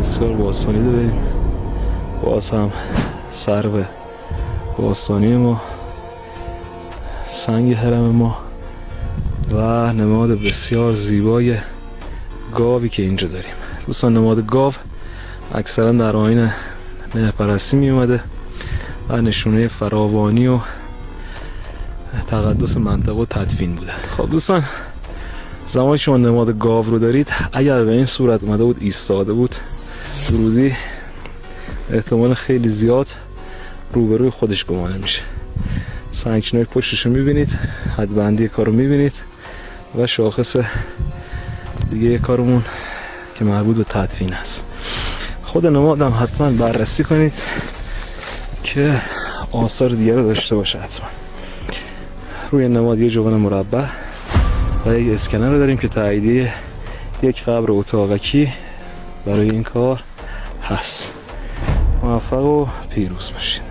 بسیار باستانی داریم. باز هم سرو باستانی ما، سنگ هرم ما و نماد بسیار زیبای گاوی که اینجا داریم. دوستان نماد گاو اکثرا در آیین مهرپرستی می اومده و نشونه فراوانی و تقدس منطقه و تدفین بوده. خب دوستان، زمانی شما نماد گاو رو دارید، اگر به این صورت اومده بود ایستاده بود، درودی احتمال خیلی زیاد روبروی خودش گمانه میشه. سنگچینای پشتش رو میبینید، حدبندی کار رو میبینید و شاخص دیگه کارمون که مربوط به تدفین است. خود نماد هم حتما بررسی کنید که آثار دیگه رو داشته باشه. حتما روی نماد یه جوان مربع و یک اسکنر رو داریم که تاییدیه یک قبر اتاقکی برای این کار هست. موفق و پیروز باشید.